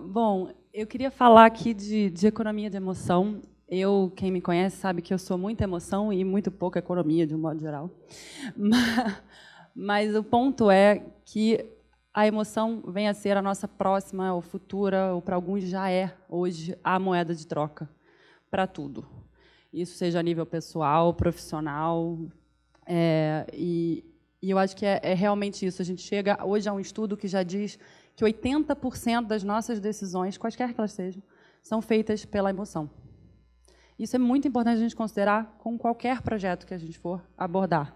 Bom, eu queria falar aqui de economia de emoção. Quem me conhece sabe que eu sou muita emoção e muito pouca economia, de um modo geral. Mas o ponto é que a emoção vem a ser a nossa próxima ou futura, ou para alguns já é hoje, a moeda de troca para tudo. Isso seja a nível pessoal, profissional. E eu acho que é realmente isso. A gente chega hoje a um estudo que já diz que 80% das nossas decisões, quaisquer que elas sejam, são feitas pela emoção. Isso é muito importante a gente considerar com qualquer projeto que a gente for abordar.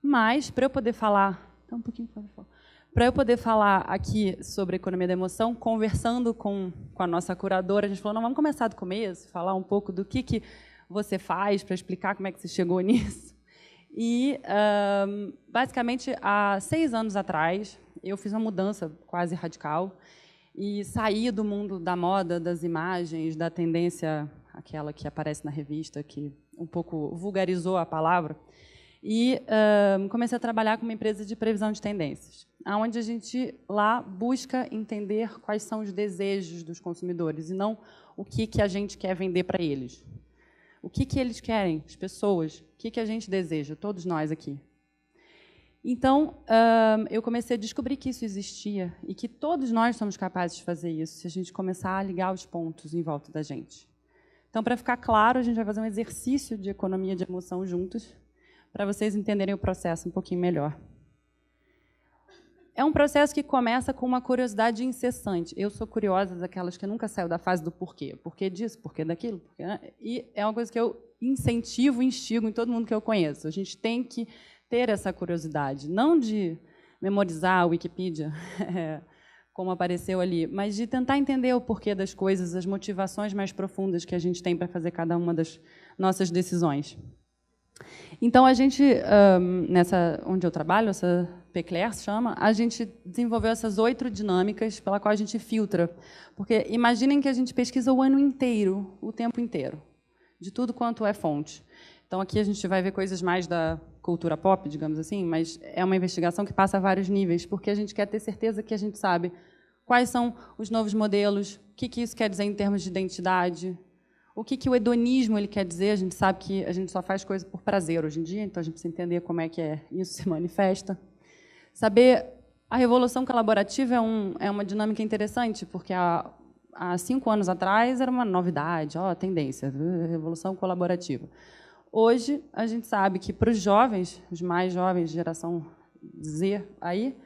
Mas, para eu poder falar... Para eu poder falar aqui sobre economia da emoção, conversando com a nossa curadora, a gente falou, não, vamos começar do começo, falar um pouco do que você faz, para explicar como é que você chegou nisso. E, basicamente, há 6 anos atrás, eu fiz uma mudança quase radical e saí do mundo da moda, das imagens, da tendência, aquela que aparece na revista, que um pouco vulgarizou a palavra, e comecei a trabalhar com uma empresa de previsão de tendências, onde a gente lá busca entender quais são os desejos dos consumidores e não o que a gente quer vender para eles. O que eles querem, as pessoas, o que a gente deseja, todos nós aqui. Então, eu comecei a descobrir que isso existia e que todos nós somos capazes de fazer isso se a gente começar a ligar os pontos em volta da gente. Então, para ficar claro, a gente vai fazer um exercício de economia de emoção juntos, para vocês entenderem o processo um pouquinho melhor. É um processo que começa com uma curiosidade incessante. Eu sou curiosa daquelas que nunca saiu da fase do porquê. Porquê disso, porquê daquilo. Porquê, né? E é uma coisa que eu incentivo, instigo em todo mundo que eu conheço. A gente tem que ter essa curiosidade. Não de memorizar a Wikipedia, como apareceu ali, mas de tentar entender o porquê das coisas, as motivações mais profundas que a gente tem para fazer cada uma das nossas decisões. Então, a gente, onde eu trabalho, essa PCLR se chama, a gente desenvolveu essas 8 dinâmicas pela qual a gente filtra. Porque imaginem que a gente pesquisa o ano inteiro, o tempo inteiro, de tudo quanto é fonte. Então, aqui a gente vai ver coisas mais da cultura pop, digamos assim, mas é uma investigação que passa a vários níveis, porque a gente quer ter certeza que a gente sabe quais são os novos modelos, o que isso quer dizer em termos de identidade, o que o hedonismo ele quer dizer. A gente sabe que a gente só faz coisa por prazer hoje em dia, então a gente precisa entender como é que isso se manifesta. Saber a revolução colaborativa é uma dinâmica interessante, porque há 5 anos atrás era uma novidade, tendência, revolução colaborativa. Hoje, a gente sabe que para os jovens, os mais jovens, geração Z, aí,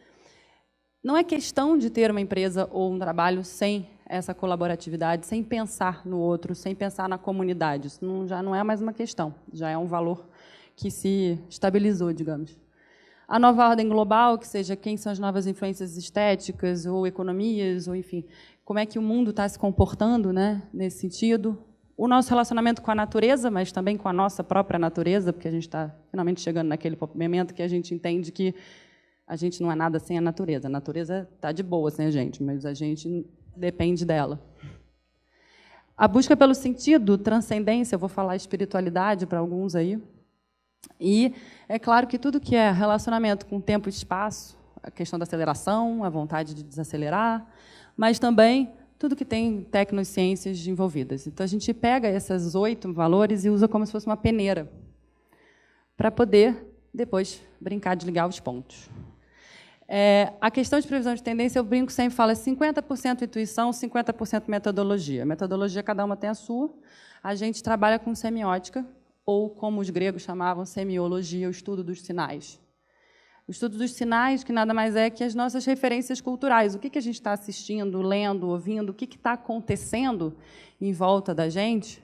não é questão de ter uma empresa ou um trabalho sem essa colaboratividade, sem pensar no outro, sem pensar na comunidade. Isso já não é mais uma questão, já é um valor que se estabilizou, digamos. A nova ordem global, que seja quem são as novas influências estéticas ou economias, ou enfim, como é que o mundo está se comportando, né, nesse sentido. O nosso relacionamento com a natureza, mas também com a nossa própria natureza, porque a gente está finalmente chegando naquele momento que a gente entende que a gente não é nada sem a natureza. A natureza está de boa sem a gente, mas a gente depende dela. A busca pelo sentido, transcendência, eu vou falar espiritualidade para alguns aí. E é claro que tudo que é relacionamento com tempo e espaço, a questão da aceleração, a vontade de desacelerar, mas também tudo que tem tecnociências envolvidas. Então, a gente pega esses 8 valores e usa como se fosse uma peneira para poder, depois, brincar de ligar os pontos. A questão de previsão de tendência, eu brinco sempre, falo, é 50% intuição, 50% metodologia. Metodologia, cada uma tem a sua. A gente trabalha com semiótica, ou, como os gregos chamavam, semiologia, o estudo dos sinais. O estudo dos sinais, que nada mais é que as nossas referências culturais. O que a gente está assistindo, lendo, ouvindo, o que está acontecendo em volta da gente,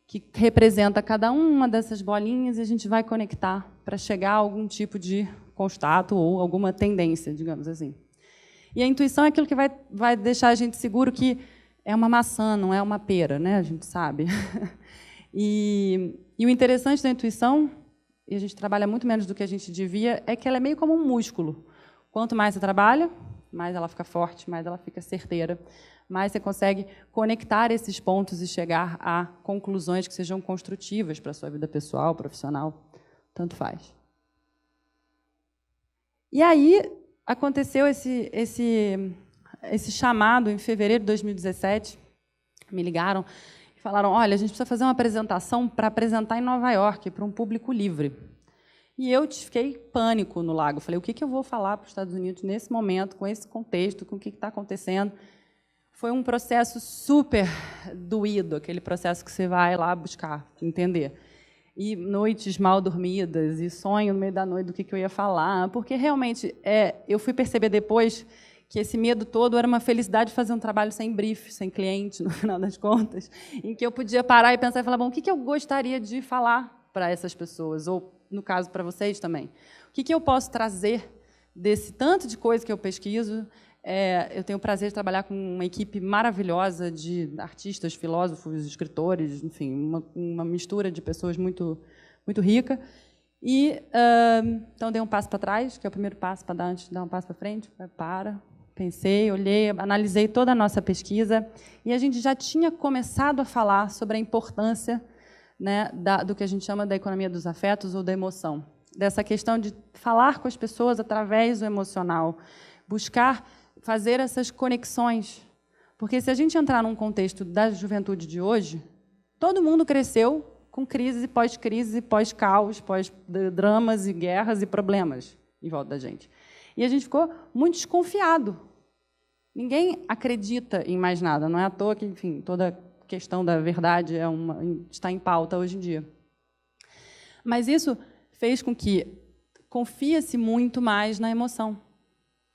que representa cada uma dessas bolinhas, e a gente vai conectar para chegar a algum tipo de constato ou alguma tendência, digamos assim. E a intuição é aquilo que vai deixar a gente seguro que é uma maçã, não é uma pera, né? A gente sabe. E o interessante da intuição, e a gente trabalha muito menos do que a gente devia, é que ela é meio como um músculo. Quanto mais você trabalha, mais ela fica forte, mais ela fica certeira, mais você consegue conectar esses pontos e chegar a conclusões que sejam construtivas para a sua vida pessoal, profissional, tanto faz. E aí aconteceu esse chamado em fevereiro de 2017, me ligaram e falaram, olha, a gente precisa fazer uma apresentação para apresentar em Nova York, para um público livre. E eu fiquei pânico no lago. Falei, o que eu vou falar para os Estados Unidos nesse momento, com esse contexto, com o que está acontecendo? Foi um processo super doído, aquele processo que você vai lá buscar, entender. E noites mal dormidas, e sonho no meio da noite do que eu ia falar, porque realmente eu fui perceber depois que esse medo todo era uma felicidade de fazer um trabalho sem brief, sem cliente, no final das contas, em que eu podia parar e pensar e falar, bom, o que eu gostaria de falar para essas pessoas, ou, no caso, para vocês também. O que eu posso trazer desse tanto de coisa que eu pesquiso? Eu tenho o prazer de trabalhar com uma equipe maravilhosa de artistas, filósofos, escritores, enfim, uma mistura de pessoas muito, muito rica. E, então, dei um passo para trás, que é o primeiro passo para dar antes de dar um passo para frente. Pensei, olhei, analisei toda a nossa pesquisa, e a gente já tinha começado a falar sobre a importância, né, do que a gente chama da economia dos afetos ou da emoção, dessa questão de falar com as pessoas através do emocional, buscar fazer essas conexões. Porque, se a gente entrar num contexto da juventude de hoje, todo mundo cresceu com crise, pós-caos, pós-dramas e guerras e problemas em volta da gente. E a gente ficou muito desconfiado. Ninguém acredita em mais nada. Não é à toa que, enfim, toda questão da verdade está em pauta hoje em dia. Mas isso fez com que confia-se muito mais na emoção.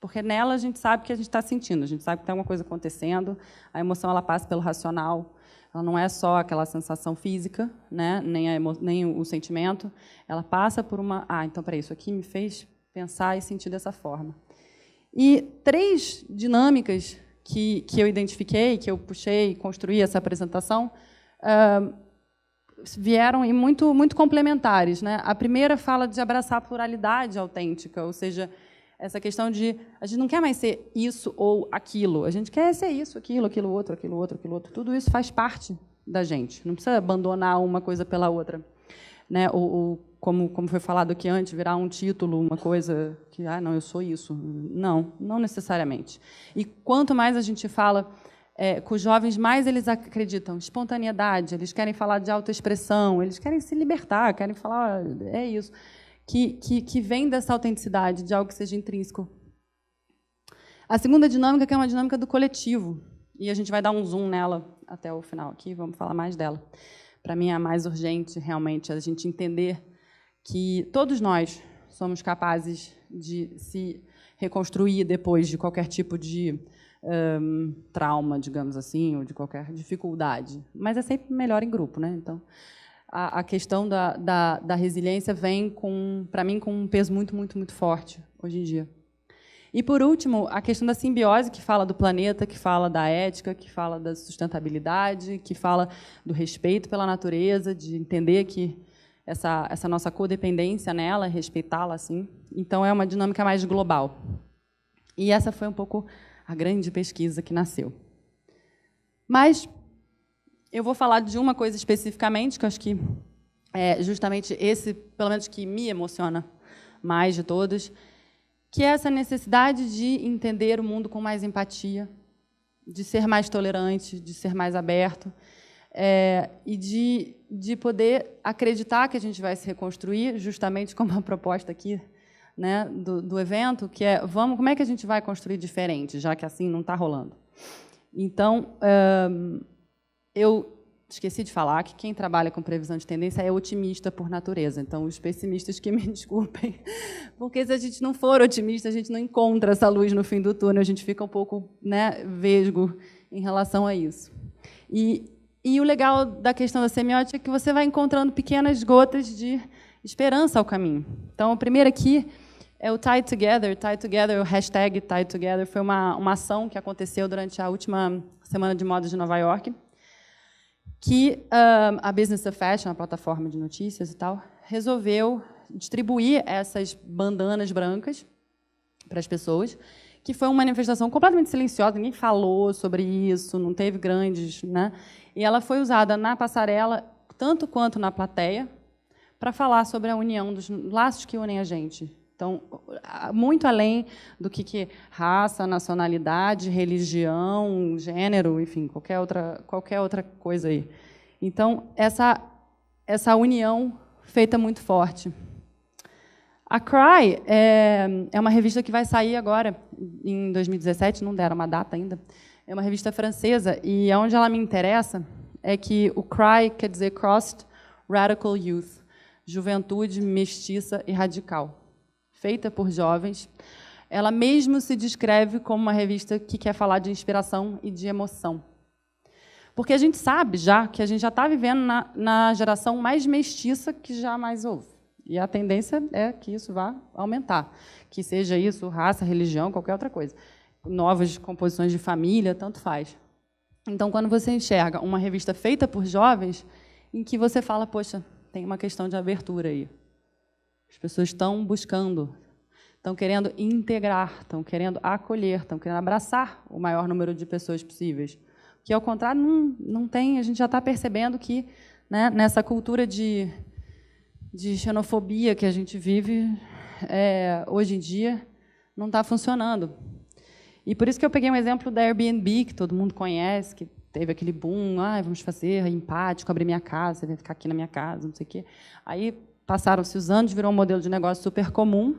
Porque nela a gente sabe o que a gente está sentindo, a gente sabe que tem alguma coisa acontecendo, a emoção ela passa pelo racional, ela não é só aquela sensação física, né, nem o sentimento, ela passa por uma... então, peraí, isso aqui me fez pensar e sentir dessa forma. E 3 dinâmicas que eu identifiquei, que eu puxei e construí essa apresentação, vieram e muito, muito complementares, né? A primeira fala de abraçar a pluralidade autêntica, ou seja, essa questão de a gente não quer mais ser isso ou aquilo, a gente quer ser isso, aquilo outro. Tudo isso faz parte da gente, não precisa abandonar uma coisa pela outra, né? Como foi falado aqui antes, virar um título, uma coisa que, não, eu sou isso. Não necessariamente. E quanto mais a gente fala com os jovens, mais eles acreditam. Espontaneidade, eles querem falar de autoexpressão, eles querem se libertar, querem falar, é isso. Que vem dessa autenticidade, de algo que seja intrínseco. A segunda dinâmica, que é uma dinâmica do coletivo, e a gente vai dar um zoom nela até o final aqui, vamos falar mais dela. Para mim, é a mais urgente, realmente, a gente entender que todos nós somos capazes de se reconstruir depois de qualquer tipo de trauma, digamos assim, ou de qualquer dificuldade. Mas é sempre melhor em grupo, né? Então, a questão da resiliência vem, para mim, com um peso muito, muito, muito forte hoje em dia. E, por último, a questão da simbiose, que fala do planeta, que fala da ética, que fala da sustentabilidade, que fala do respeito pela natureza, de entender que essa nossa codependência nela, respeitá-la assim. Então, é uma dinâmica mais global. E essa foi um pouco a grande pesquisa que nasceu. Mas eu vou falar de uma coisa especificamente, que eu acho que é justamente esse, pelo menos, que me emociona mais de todos, que é essa necessidade de entender o mundo com mais empatia, de ser mais tolerante, de ser mais aberto, e de poder acreditar que a gente vai se reconstruir, justamente como a proposta aqui, né, do evento, que é como é que a gente vai construir diferente, já que assim não está rolando. Então, eu esqueci de falar que quem trabalha com previsão de tendência é otimista por natureza. Então, os pessimistas que me desculpem, porque se a gente não for otimista, a gente não encontra essa luz no fim do túnel, a gente fica um pouco, né, vesgo em relação a isso. E o legal da questão da semiótica é que você vai encontrando pequenas gotas de esperança ao caminho. Então, o primeiro aqui é o Tie Together, o hashtag Tie Together, foi uma ação que aconteceu durante a última Semana de Moda de Nova York, que a Business of Fashion, a plataforma de notícias e tal, resolveu distribuir essas bandanas brancas para as pessoas, que foi uma manifestação completamente silenciosa, ninguém falou sobre isso, não teve grandes, né? E ela foi usada na passarela, tanto quanto na plateia, para falar sobre a união dos laços que unem a gente. Então, muito além do que raça, nacionalidade, religião, gênero, enfim, qualquer outra coisa aí. Então, essa união feita muito forte. A Cry é uma revista que vai sair agora, em 2017, não deram uma data ainda. É uma revista francesa, e onde ela me interessa é que o Cry quer dizer Crossed Radical Youth, juventude mestiça e radical. Feita por jovens, ela mesmo se descreve como uma revista que quer falar de inspiração e de emoção. Porque a gente sabe já que a gente já está vivendo na geração mais mestiça que jamais houve. E a tendência é que isso vá aumentar. Que seja isso, raça, religião, qualquer outra coisa. Novas composições de família, tanto faz. Então, quando você enxerga uma revista feita por jovens, em que você fala, poxa, tem uma questão de abertura aí. As pessoas estão buscando, estão querendo integrar, estão querendo acolher, estão querendo abraçar o maior número de pessoas possíveis. Que, ao contrário, não tem, a gente já está percebendo que, né, nessa cultura de xenofobia que a gente vive hoje em dia, não está funcionando. E por isso que eu peguei um exemplo da Airbnb, que todo mundo conhece, que teve aquele boom, vamos fazer empático, abrir minha casa, você vai ficar aqui na minha casa, não sei o quê. Aí passaram-se os anos, virou um modelo de negócio super comum.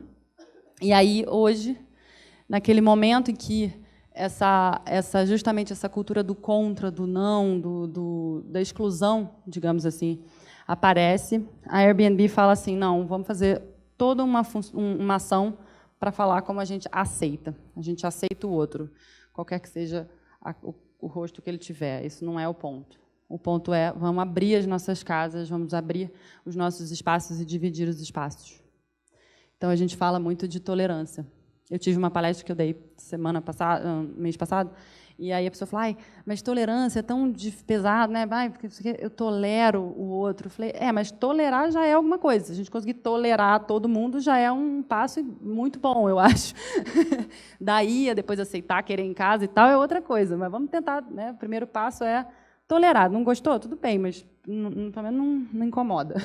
E aí, hoje, naquele momento em que justamente essa cultura do contra, do não, da exclusão, digamos assim, aparece, a Airbnb fala assim, não, vamos fazer toda uma ação para falar como a gente aceita. A gente aceita o outro, qualquer que seja o rosto que ele tiver. Isso não é o ponto. O ponto é, vamos abrir as nossas casas, vamos abrir os nossos espaços e dividir os espaços. Então, a gente fala muito de tolerância. Eu tive uma palestra que eu dei mês passado, e aí a pessoa falou, mas tolerância é tão pesado, né? Porque eu tolero o outro. Eu falei, mas tolerar já é alguma coisa. Se a gente conseguir tolerar todo mundo, já é um passo muito bom, eu acho. Daí, depois aceitar, querer em casa e tal, é outra coisa. Mas vamos tentar, né? O primeiro passo é tolerar. Não gostou? Tudo bem, mas também não incomoda.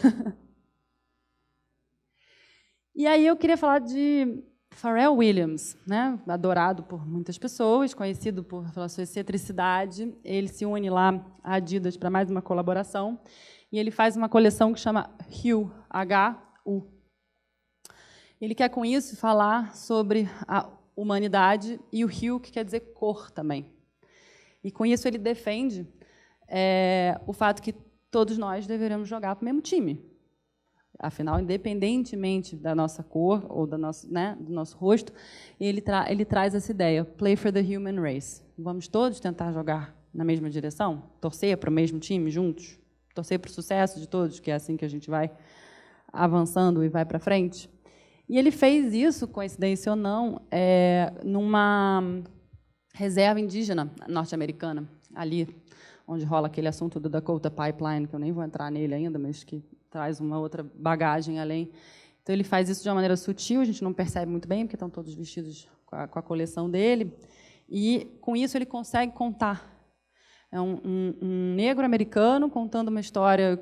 E aí eu queria falar de Pharrell Williams, né? Adorado por muitas pessoas, conhecido pela sua excentricidade. Ele se une lá à Adidas para mais uma colaboração, e ele faz uma coleção que chama Hue, H-U. Ele quer, com isso, falar sobre a humanidade e o hue, que quer dizer cor também. E, com isso, ele defende o fato que todos nós deveremos jogar para o mesmo time. Afinal, independentemente da nossa cor ou do nosso rosto, ele traz essa ideia, play for the human race. Vamos todos tentar jogar na mesma direção? Torcer para o mesmo time juntos? Torcer para o sucesso de todos, que é assim que a gente vai avançando e vai para frente? E ele fez isso, coincidência ou não, numa reserva indígena norte-americana, ali onde rola aquele assunto do Dakota Pipeline, que eu nem vou entrar nele ainda, mas que traz uma outra bagagem além. Então, ele faz isso de uma maneira sutil, a gente não percebe muito bem, porque estão todos vestidos com a coleção dele, e, com isso, ele consegue contar. É um negro americano contando uma história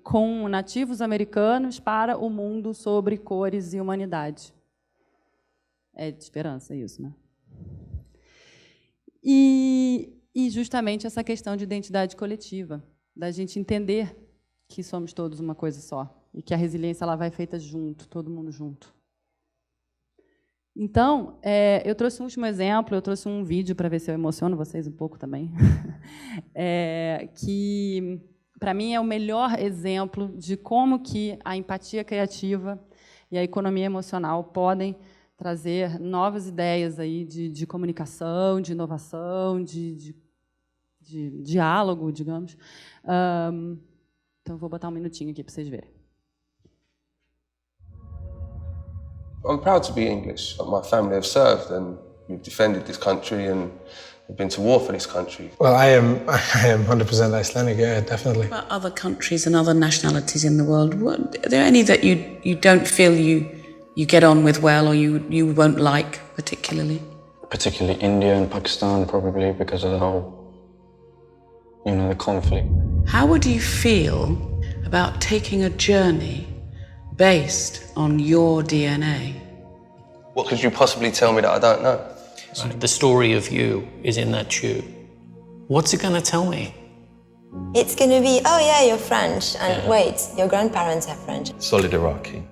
com nativos americanos para o mundo sobre cores e humanidade. É de esperança isso, né? E justamente essa questão de identidade coletiva, da gente entender que somos todos uma coisa só e que a resiliência ela vai feita junto, todo mundo junto. Então, eu trouxe um último exemplo, eu trouxe um vídeo para ver se eu emociono vocês um pouco também, que, para mim, é o melhor exemplo de como que a empatia criativa e a economia emocional podem trazer novas ideias aí de comunicação, de inovação, de diálogo, digamos. Então, vou botar um minutinho aqui para vocês verem. I'm proud to be English. My family have served and we've defended this country and we've been to war for this country. Well, I am 100% Icelandic, yeah, definitely. About other countries and other nationalities in the world, are there any that you don't feel you get on with well, or you won't like particularly? Particularly India and Pakistan, probably because of the whole, the conflict. How would you feel about taking a journey based on your DNA? What could you possibly tell me that I don't know? Right, the story of you is in that tube. What's it going to tell me? It's going to be, oh yeah, you're French, and wait, your grandparents are French. Solid Iraqi.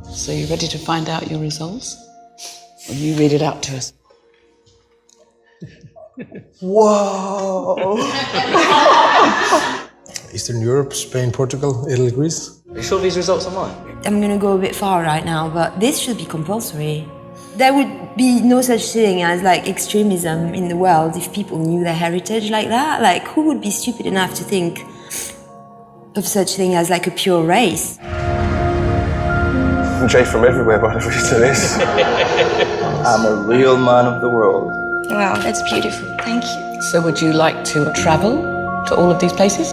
So you ready to find out your results? Or you read it out to us? Whoa! Eastern Europe, Spain, Portugal, Italy, Greece. Are you sure these results are mine? I'm going to go a bit far right now, but this should be compulsory. There would be no such thing as like extremism in the world if people knew their heritage like that. Like, who would be stupid enough to think of such thing as like a pure race? I'm Jay from everywhere by the reason of this. I'm a real man of the world. Wow, that's beautiful. Thank you. So would you like to travel to all of these places?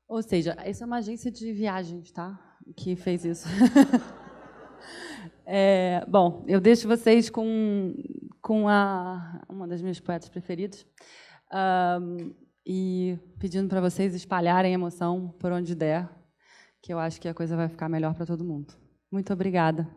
Ou seja, essa é uma agência de viagens, tá? Que fez isso. Bom, eu deixo vocês com uma das minhas poetas preferidas e pedindo para vocês espalharem a emoção por onde der, que eu acho que a coisa vai ficar melhor para todo mundo. Muito obrigada.